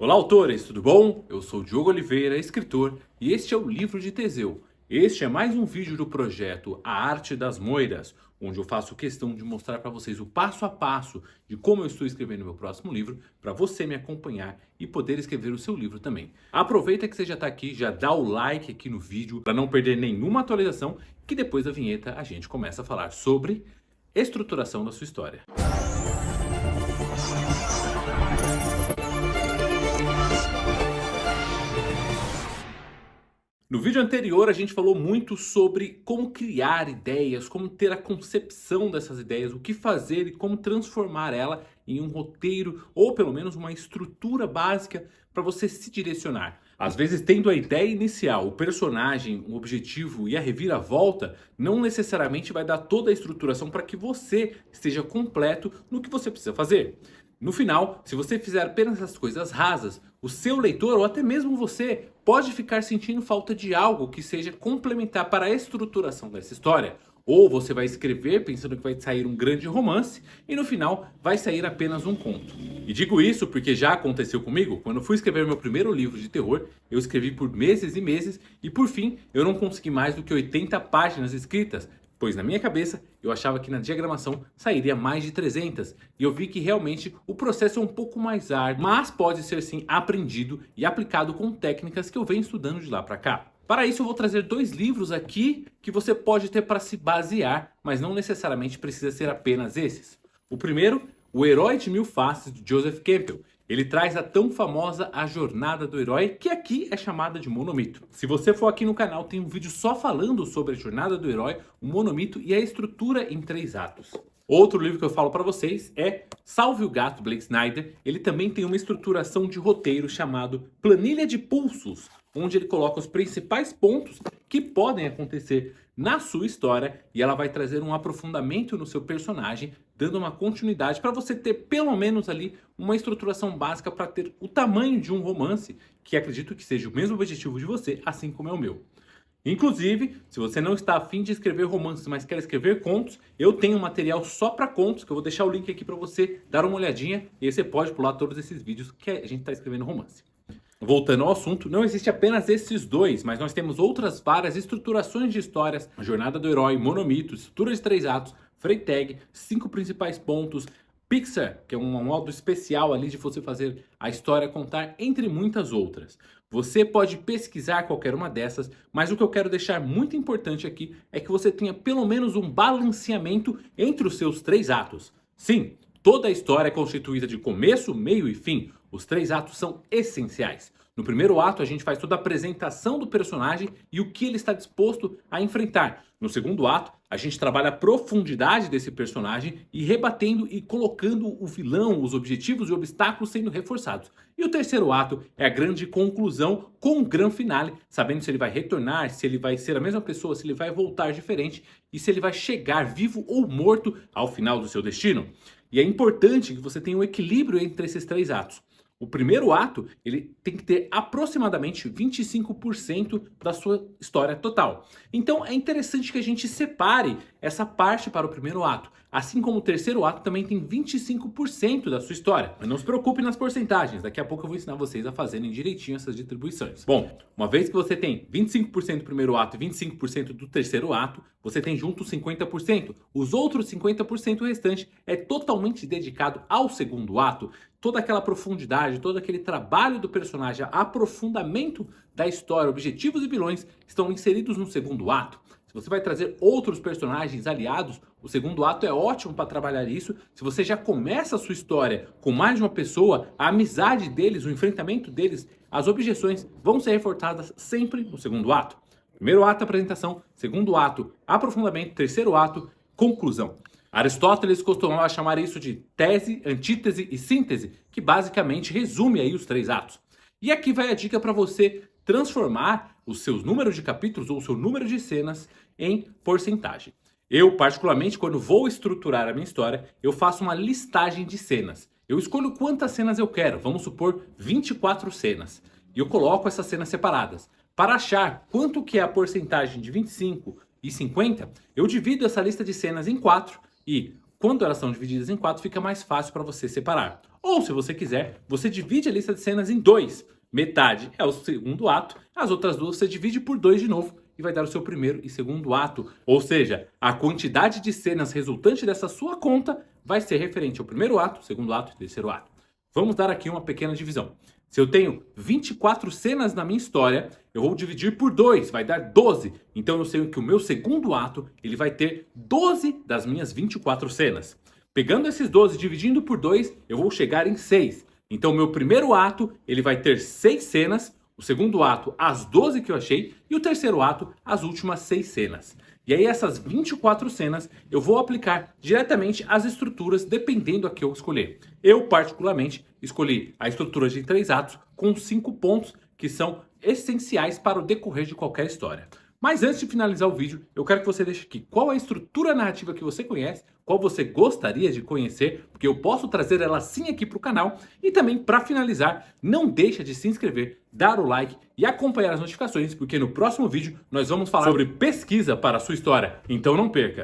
Olá, autores, tudo bom? Eu sou Diogo Oliveira, escritor, e este é o Livro de Teseu. Este é mais um vídeo do projeto A Arte das Moiras, onde eu faço questão de mostrar para vocês o passo a passo de como eu estou escrevendo meu próximo livro, para você me acompanhar e poder escrever o seu livro também. Aproveita que você já está aqui, já dá o like aqui no vídeo, para não perder nenhuma atualização, que depois da vinheta a gente começa a falar sobre estruturação da sua história. No vídeo anterior a gente falou muito sobre como criar ideias, como ter a concepção dessas ideias, o que fazer e como transformar ela em um roteiro ou pelo menos uma estrutura básica para você se direcionar. Às vezes, tendo a ideia inicial, o personagem, o objetivo e a reviravolta, não necessariamente vai dar toda a estruturação para que você esteja completo no que você precisa fazer. No final, se você fizer apenas as coisas rasas, o seu leitor ou até mesmo você pode ficar sentindo falta de algo que seja complementar para a estruturação dessa história. Ou você vai escrever pensando que vai sair um grande romance e no final vai sair apenas um conto. E digo isso porque já aconteceu comigo. Quando eu fui escrever meu primeiro livro de terror, eu escrevi por meses e meses e por fim eu não consegui mais do que 80 páginas escritas. Pois na minha cabeça, eu achava que na diagramação sairia mais de 300 e eu vi que realmente o processo é um pouco mais árduo, mas pode ser sim aprendido e aplicado com técnicas que eu venho estudando de lá para cá. Para isso eu vou trazer dois livros aqui que você pode ter para se basear, mas não necessariamente precisa ser apenas esses. O primeiro, O Herói de Mil Faces, de Joseph Campbell. Ele traz a tão famosa A Jornada do Herói, que aqui é chamada de monomito. Se você for aqui no canal, tem um vídeo só falando sobre a Jornada do Herói, o monomito e a estrutura em 3 atos. Outro livro que eu falo para vocês é Salve o Gato, Blake Snyder. Ele também tem uma estruturação de roteiro chamado Planilha de Pulsos, onde ele coloca os principais pontos que podem acontecer na sua história e ela vai trazer um aprofundamento no seu personagem, dando uma continuidade para você ter pelo menos ali uma estruturação básica para ter o tamanho de um romance, que acredito que seja o mesmo objetivo de você, assim como é o meu. Inclusive, se você não está afim de escrever romances, mas quer escrever contos, eu tenho um material só para contos, que eu vou deixar o link aqui para você dar uma olhadinha, e aí você pode pular todos esses vídeos que a gente está escrevendo romance. Voltando ao assunto, não existe apenas esses dois, mas nós temos outras várias estruturações de histórias, a Jornada do Herói, Monomito, estrutura de 3 atos, Freytag, 5 principais pontos, Pixar, que é um modo especial ali de você fazer a história contar, entre muitas outras. Você pode pesquisar qualquer uma dessas, mas o que eu quero deixar muito importante aqui é que você tenha pelo menos um balanceamento entre os seus 3 atos. Sim, toda a história é constituída de começo, meio e fim. Os 3 atos são essenciais. No primeiro ato, a gente faz toda a apresentação do personagem e o que ele está disposto a enfrentar. No segundo ato, a gente trabalha a profundidade desse personagem e rebatendo e colocando o vilão, os objetivos e obstáculos sendo reforçados. E o terceiro ato é a grande conclusão com um grande finale, sabendo se ele vai retornar, se ele vai ser a mesma pessoa, se ele vai voltar diferente e se ele vai chegar vivo ou morto ao final do seu destino. E é importante que você tenha um equilíbrio entre esses 3 atos. O primeiro ato, ele tem que ter aproximadamente 25% da sua história total. Então é interessante que a gente separe essa parte para o primeiro ato. Assim como o terceiro ato também tem 25% da sua história. Mas não se preocupe nas porcentagens, daqui a pouco eu vou ensinar vocês a fazerem direitinho essas distribuições. Bom, uma vez que você tem 25% do primeiro ato e 25% do terceiro ato, você tem junto 50%. Os outros 50% restante é totalmente dedicado ao segundo ato. Toda aquela profundidade, todo aquele trabalho do personagem, aprofundamento da história, objetivos e vilões estão inseridos no segundo ato. Se você vai trazer outros personagens aliados, o segundo ato é ótimo para trabalhar isso. Se você já começa a sua história com mais de uma pessoa, a amizade deles, o enfrentamento deles, as objeções vão ser reforçadas sempre no segundo ato. Primeiro ato, apresentação. Segundo ato, aprofundamento. Terceiro ato, conclusão. Aristóteles costumava chamar isso de tese, antítese e síntese, que basicamente resume aí os 3 atos. E aqui vai a dica para você transformar os seus números de capítulos ou o seu número de cenas em porcentagem. Eu, particularmente, quando vou estruturar a minha história, eu faço uma listagem de cenas. Eu escolho quantas cenas eu quero, vamos supor 24 cenas. E eu coloco essas cenas separadas. Para achar quanto que é a porcentagem de 25 e 50, eu divido essa lista de cenas em 4 e quando elas são divididas em 4 fica mais fácil para você separar. Ou, se você quiser, você divide a lista de cenas em dois. Metade é o segundo ato, as outras duas você divide por 2 de novo e vai dar o seu primeiro e segundo ato. Ou seja, a quantidade de cenas resultante dessa sua conta vai ser referente ao primeiro ato, segundo ato e terceiro ato. Vamos dar aqui uma pequena divisão. Se eu tenho 24 cenas na minha história, eu vou dividir por 2, vai dar 12. Então eu sei que o meu segundo ato ele vai ter 12 das minhas 24 cenas. Pegando esses 12 e dividindo por 2, eu vou chegar em 6. Então o meu primeiro ato ele vai ter 6 cenas, o segundo ato as 12 que eu achei e o terceiro ato as últimas 6 cenas. E aí essas 24 cenas eu vou aplicar diretamente às estruturas dependendo a que eu escolher. Eu particularmente escolhi a estrutura de 3 atos com 5 pontos que são essenciais para o decorrer de qualquer história. Mas antes de finalizar o vídeo, eu quero que você deixe aqui qual é a estrutura narrativa que você conhece, qual você gostaria de conhecer, porque eu posso trazer ela sim aqui para o canal. E também, para finalizar, não deixa de se inscrever, dar o like e acompanhar as notificações, porque no próximo vídeo nós vamos falar sobre pesquisa para a sua história. Então não perca!